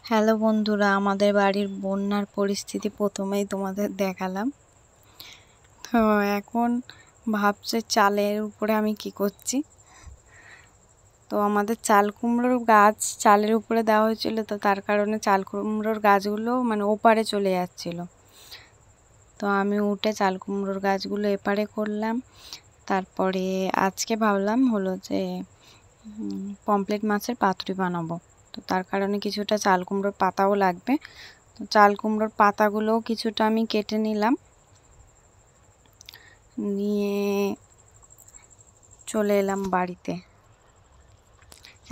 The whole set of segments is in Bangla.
হ্যালো বন্ধুরা, আমাদের বাড়ির বন্যার পরিস্থিতি প্রথমেই তোমাদের দেখালাম। তো এখন ভাবছে চালের উপরে আমি কি করছি। তো আমাদের চাল কুমড়োর গাছ চালের উপরে দেওয়া হয়েছিল, তো তার কারণে চাল কুমড়োর গাছগুলো মানে ওপারে চলে যাচ্ছিল। তো আমি উঠে চাল কুমড়োর গাছগুলো এপারে করলাম। তারপরে আজকে ভাবলাম হলো যে পমফ্রেট মাছের পাতুরি বানাবো। তো তার কারণে কিছুটা চাল কুমড়োর পাতাও লাগবে। তো চাল কুমড়োর পাতাগুলোও কিছুটা আমি কেটে নিলাম, নিয়ে চলে এলাম বাড়িতে।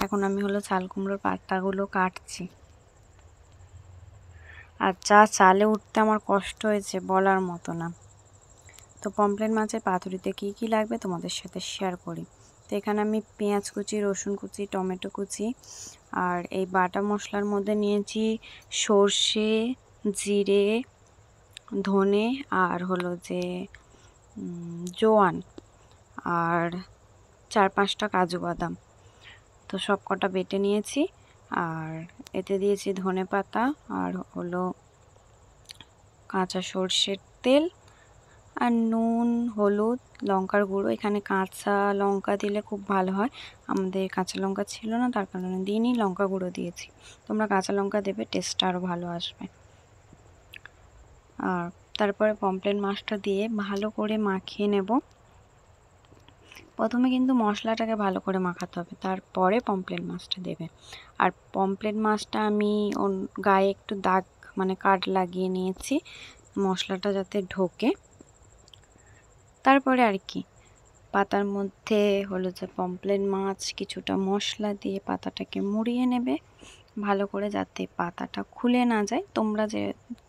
এখন আমি হলো চাল কুমড়োর পাতাগুলো কাটছি। আর যা চালে উঠতে আমার কষ্ট হয়েছে বলার মতো না। তো পমফ্রেট মাছের পাতুরিতে কি কি লাগবে তোমাদের সাথে শেয়ার করি। তো এখানে আমি পেঁয়াজ কুচি, রসুন কুচি, টমেটো কুচি আর এই বাটা মশলার মধ্যে নিয়েছি সর্ষে, জিরে, ধনে আর হলো যে জোয়ান আর 4-5টা কাজু বাদাম। তো সব কটা বেটে নিয়েছি। আর এতে দিয়েছি ধনে পাতা আর হলো কাঁচা সর্ষের তেল আর নুন, হলুদ, লঙ্কার গুঁড়ো। এখানে কাঁচা লঙ্কা দিলে খুব ভালো হয়, আমাদের কাঁচা লঙ্কা ছিল না, তার কারণে দিইনি, লঙ্কা গুঁড়ো দিয়েছি। তোমরা কাঁচা লঙ্কা দেবে, টেস্টটা আরও ভালো আসবে। আর তারপরে পমফ্রেট মাছটা দিয়ে ভালো করে মাখিয়ে নেব। প্রথমে কিন্তু মশলাটাকে ভালো করে মাখাতে হবে, তারপরে পমফ্রেট মাছটা দেবে। আর পমফ্রেট মাছটা আমি গায়ে একটু দাগ মানে কাট লাগিয়ে নিয়েছি, মশলাটা যাতে ঢোকে। তারপরে আর কি, পাতার মধ্যে হলো যে পমফ্রেট মাছ কিছুটা মশলা দিয়ে পাতাটাকে মুড়িয়ে নেবে ভালো করে, যাতে পাতাটা খুলে না যায়।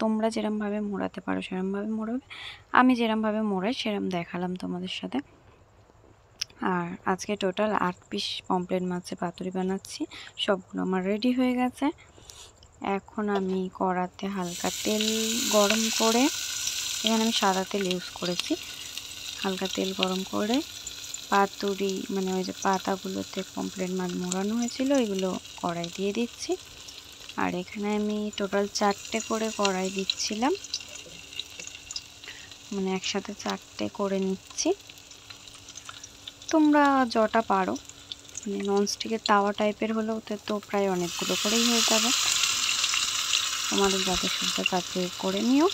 তোমরা যেরমভাবে মোড়াতে পারো সেরমভাবে মোড়াবে। আমি যেরমভাবে মোড়াই সেরম দেখালাম তোমাদের সাথে। আর আজকে টোটাল 8 পিস পমফ্রেট মাছের পাতুরি বানাচ্ছি। সবগুলো আমার রেডি হয়ে গেছে। এখন আমি কড়াতে হালকা তেল গরম করে, এখানে আমি সাদা তেল ইউজ করেছি, হালকা তেল গরম করে পাতুরি মানে ওই যে পাতাগুলোতে পমফ্রেট মাছ মোড়ানো হয়েছিল এগুলো কড়াই দিয়ে দিচ্ছি। আর এখানে আমি টোটাল 4টে করে কড়াই দিচ্ছিলাম, মানে একসাথে 4টে করে নিচ্ছি। তোমরা যটা পারো, মানে ননস্টিকের তাওয়া টাইপের হলে ওতে তো প্রায় অনেকগুলো করেই হয়ে যাবে। তোমাদের যত সুবিধা তাতে করে নিও।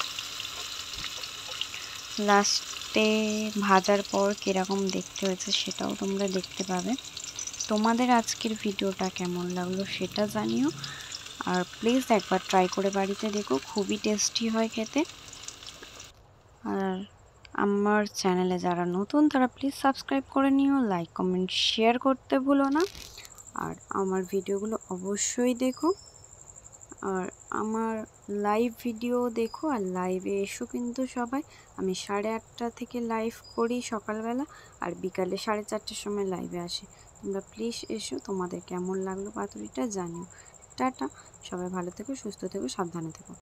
লাস্টে ভাজার পর কীরকম দেখতে হয়েছে সেটাও তোমরা দেখতে পাবে। তোমাদের আজকের ভিডিওটা কেমন লাগলো সেটা জানিও। আর প্লিজ একবার ট্রাই করে বাড়িতে দেখো, খুবই টেস্টি হয় খেতে। আর আমার চ্যানেলে যারা নতুন তারা প্লিজ সাবস্ক্রাইব করে নিও, লাইক কমেন্ট শেয়ার করতে ভুলো না। আর আমার ভিডিওগুলো অবশ্যই দেখো, আর আমার লাইভ ভিডিও দেখো, আর লাইভে এসো কিন্তু সবাই। আমি 8:30 থেকে লাইভ করি সকালবেলা, আর বিকালে 4:30টার সময় লাইভে আসি। তোমরা প্লিজ এসো, তোমাদের কেমন লাগলো পাতুরিটা জানিও। টাটা, সবাই ভালো থেকো, সুস্থ থেকো, সাবধানে থেকো।